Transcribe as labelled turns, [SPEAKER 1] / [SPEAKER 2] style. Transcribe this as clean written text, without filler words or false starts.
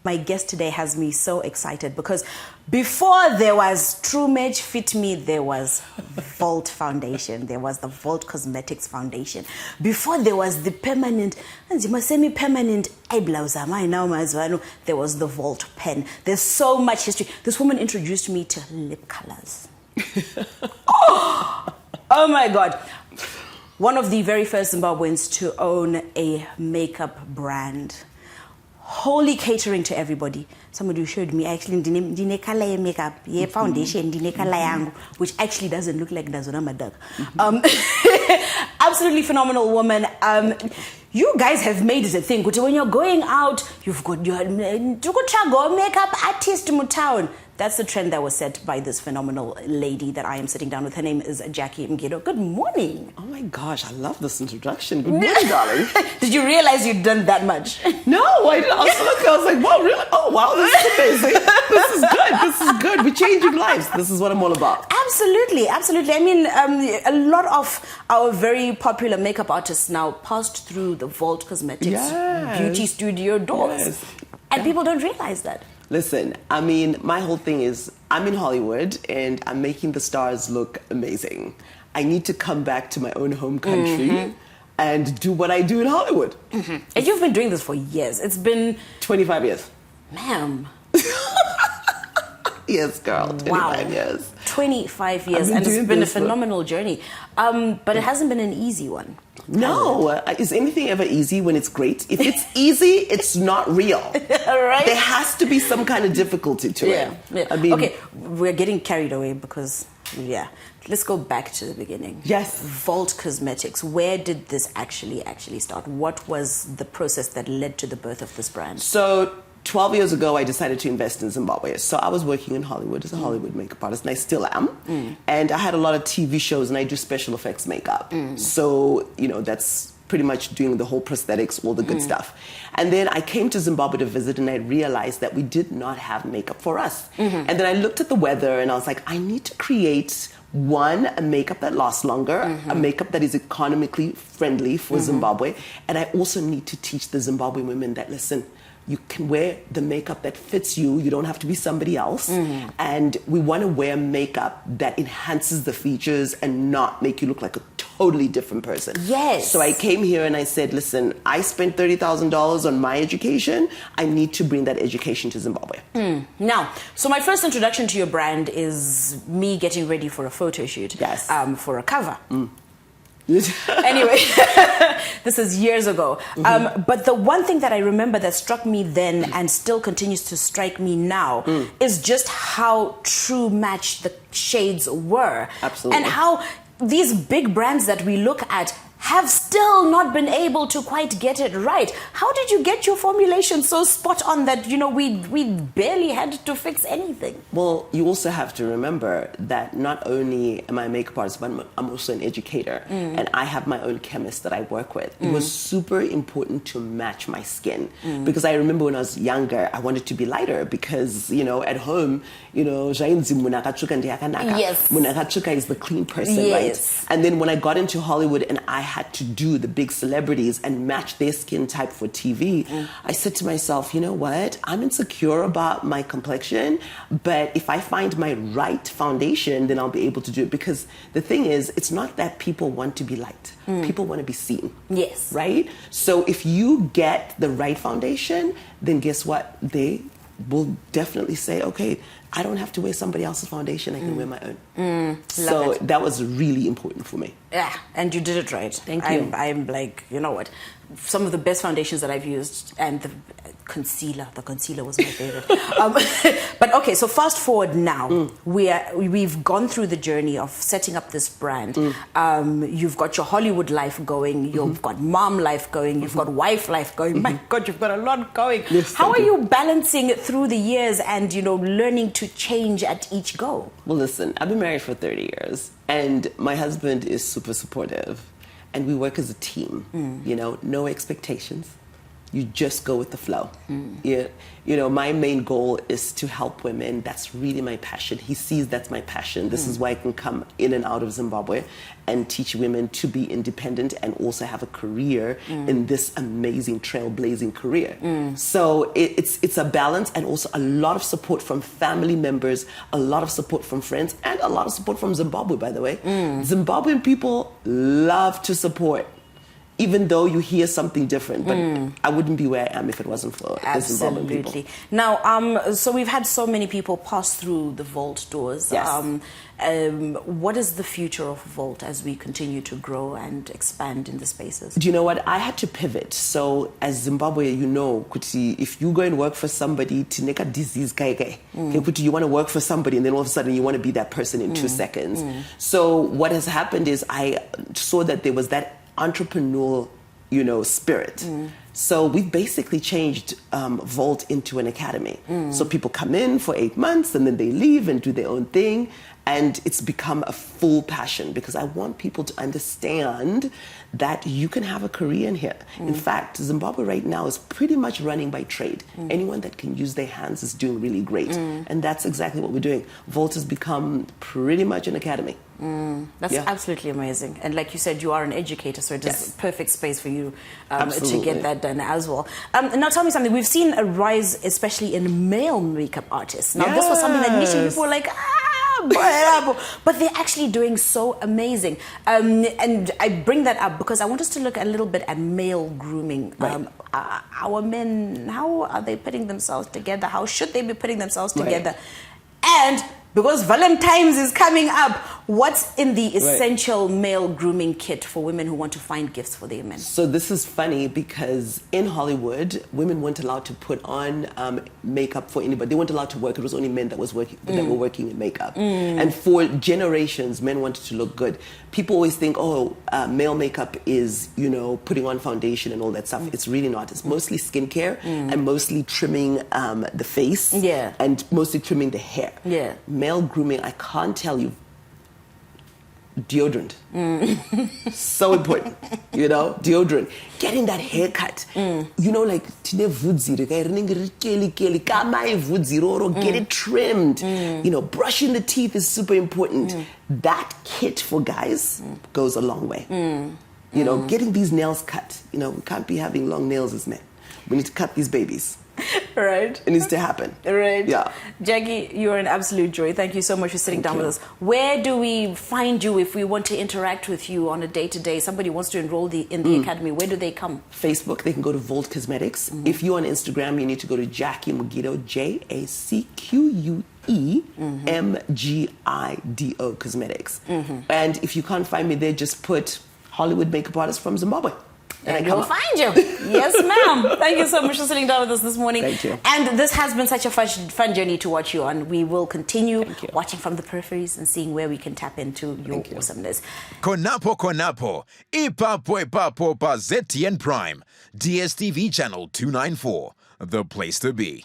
[SPEAKER 1] My guest today has me so excited because before there was True Match Fit Me, there was Vault Foundation. There was the Vault Cosmetics Foundation. Before there was the permanent, semi-permanent eyebrows. There was the Vault Pen. There's so much history. This woman introduced me to lip colors. Oh my God. One of the very first Zimbabweans to own a makeup brand. Wholly catering to everybody. Somebody showed me actually dine color makeup, foundation, dine color which actually doesn't look like Dazona Madak. Absolutely phenomenal woman. You guys have made it a thing. When you're going out, you've got your makeup artist in town. That's the trend that was set by this phenomenal lady that I am sitting down with. Her name is Jackie Mgido. Good morning.
[SPEAKER 2] Oh my gosh, I love this introduction. Good morning, darling.
[SPEAKER 1] Did you realize you'd done that much?
[SPEAKER 2] No, I didn't. I was like, wow, really? Oh, wow, this is amazing. This is good. This is good. We're changing lives. This is what I'm all about.
[SPEAKER 1] Absolutely, absolutely. I mean, a lot of our very popular makeup artists now passed through the Vault Cosmetics beauty studio doors.
[SPEAKER 2] Yes.
[SPEAKER 1] And people don't realize that.
[SPEAKER 2] Listen, I mean, my whole thing is I'm in Hollywood and I'm making the stars look amazing. I need to come back to my own home country and do what I do in Hollywood.
[SPEAKER 1] And you've been doing this for years. It's been
[SPEAKER 2] 25 years.
[SPEAKER 1] Ma'am.
[SPEAKER 2] Yes, girl. 25 years.
[SPEAKER 1] 25 years. And it's been a phenomenal journey. But it hasn't been an easy one.
[SPEAKER 2] No. Is anything ever easy when it's great? If it's easy, it's not real.
[SPEAKER 1] Right?
[SPEAKER 2] There has to be some kind of difficulty to it.
[SPEAKER 1] Yeah.
[SPEAKER 2] I mean,
[SPEAKER 1] okay, we're getting carried away because, let's go back to the beginning.
[SPEAKER 2] Yes.
[SPEAKER 1] Vault Cosmetics. Where did this actually start? What was the process that led to the birth of this brand?
[SPEAKER 2] So 12 years ago, I decided to invest in Zimbabwe. So I was working in Hollywood as a Hollywood makeup artist, and I still am. And I had a lot of TV shows, and I do special effects makeup. So, that's pretty much doing the whole prosthetics, all the good stuff. And then I came to Zimbabwe to visit, and I realized that we did not have makeup for us. And then I looked at the weather, and I was like, I need to create a makeup that lasts longer, a makeup that is economically friendly for Zimbabwe. And I also need to teach the Zimbabwean women that, listen, you can wear the makeup that fits you. You don't have to be somebody else. And we want to wear makeup that enhances the features and not make you look like a totally different person.
[SPEAKER 1] Yes.
[SPEAKER 2] So I came here and I said, listen, I spent $30,000 on my education. I need to bring that education to Zimbabwe.
[SPEAKER 1] Now, so my first introduction to your brand is me getting ready for a photo shoot.
[SPEAKER 2] Yes.
[SPEAKER 1] For a cover. Anyway, this is years ago. But the one thing that I remember that struck me then and still continues to strike me now is just how true match the shades were.
[SPEAKER 2] Absolutely.
[SPEAKER 1] And how these big brands that we look at have still not been able to quite get it right. How did you get your formulation so spot on that, we barely had to fix anything?
[SPEAKER 2] Well, you also have to remember that not only am I a makeup artist, but I'm also an educator. And I have my own chemist that I work with. It was super important to match my skin. Because I remember when I was younger, I wanted to be lighter because, at home, yes. Munakachuka is the clean person,
[SPEAKER 1] Yes.
[SPEAKER 2] right? And then when I got into Hollywood and I had to do the big celebrities and match their skin type for TV, I said to myself, you know what? I'm insecure about my complexion, but if I find my right foundation, then I'll be able to do it. Because the thing is, it's not that people want to be light. People want to be seen.
[SPEAKER 1] Yes.
[SPEAKER 2] Right? So if you get the right foundation, then guess what? They will definitely say, okay, I don't have to wear somebody else's foundation. I can wear my own. So that was really important for me.
[SPEAKER 1] Yeah, and you did it right.
[SPEAKER 2] Thank you.
[SPEAKER 1] I'm like, you know what? Some of the best foundations that I've used, and the concealer was my favorite. But okay, so fast forward now. We've gone through the journey of setting up this brand. You've got your Hollywood life going. You've got mom life going. You've got wife life going. My God, you've got a lot going.
[SPEAKER 2] Yes,
[SPEAKER 1] How are you balancing it through the years and, learning to change at each go?
[SPEAKER 2] Well, listen, I've been married for 30 years, and my husband is super supportive. And we work as a team, no expectations, You just go with the flow. You know, my main goal is to help women. That's really my passion. He sees that's my passion. This is why I can come in and out of Zimbabwe and teach women to be independent and also have a career in this amazing trailblazing career. So it's a balance, and also a lot of support from family members, a lot of support from friends, and a lot of support from Zimbabwe, by the way. Zimbabwean people love to support, even though you hear something different. But I wouldn't be where I am if it wasn't for the Zimbabwean people.
[SPEAKER 1] Absolutely. Now, so we've had so many people pass through the Vault doors.
[SPEAKER 2] Yes.
[SPEAKER 1] What is the future of Vault as we continue to grow and expand in the spaces?
[SPEAKER 2] Do you know what? I had to pivot. So as Zimbabwe, you know, if you go and work for somebody, to make a disease, you want to work for somebody, and then all of a sudden you want to be that person in 2 seconds. So what has happened is I saw that there was that entrepreneurial, you know, spirit. So we've basically changed Vault into an academy. So people come in for 8 months and then they leave and do their own thing. And it's become a full passion, because I want people to understand that you can have a career in here. In fact, Zimbabwe right now is pretty much running by trade. Anyone that can use their hands is doing really great. And that's exactly what we're doing. Vault has become pretty much an academy.
[SPEAKER 1] That's absolutely amazing. And like you said, you are an educator, so it is a perfect space for you to
[SPEAKER 2] Absolutely.
[SPEAKER 1] get that done as well. Now tell me something. We've seen a rise, especially in male makeup artists. Now this was something that initially people were like, but they're actually doing so amazing. And I bring that up because I want us to look a little bit at male grooming.
[SPEAKER 2] Right.
[SPEAKER 1] Our men, how are they putting themselves together? How should they be putting themselves together? And because Valentine's is coming up, what's in the essential male grooming kit for women who want to find gifts for their men?
[SPEAKER 2] So this is funny, because in Hollywood, women weren't allowed to put on makeup for anybody. They weren't allowed to work. It was only men that were working in makeup. And for generations, men wanted to look good. People always think, male makeup is, you know, putting on foundation and all that stuff. It's really not. It's mostly skincare and mostly trimming the face and mostly trimming the hair. Male grooming, I can't tell you. Deodorant. So important. You know, deodorant. Getting that haircut. You know, like, get it trimmed. You know, brushing the teeth is super important. That kit for guys goes a long way. You know, getting these nails cut. You know, we can't be having long nails as men. We need to cut these babies.
[SPEAKER 1] Right.
[SPEAKER 2] It needs to happen.
[SPEAKER 1] Right.
[SPEAKER 2] Yeah.
[SPEAKER 1] Jackie, you're an absolute joy. Thank you so much for sitting down with us. Where do we find you if we want to interact with you on a day-to-day? Somebody wants to enroll in the academy. Where do they come?
[SPEAKER 2] Facebook, they can go to Vault Cosmetics. If you're on Instagram, you need to go to Jackie Mgido, JACQUEMGIDO Cosmetics. And if you can't find me there, just put Hollywood makeup artist from Zimbabwe.
[SPEAKER 1] And we'll find you. Yes, ma'am. Thank you so much for sitting down with us this morning.
[SPEAKER 2] Thank you.
[SPEAKER 1] And this has been such a fun journey to watch you on. We will continue watching from the peripheries and seeing where we can tap into your awesomeness.
[SPEAKER 3] Konapo. Ipapo pa ZTN Prime. DSTV channel 294. The place to be.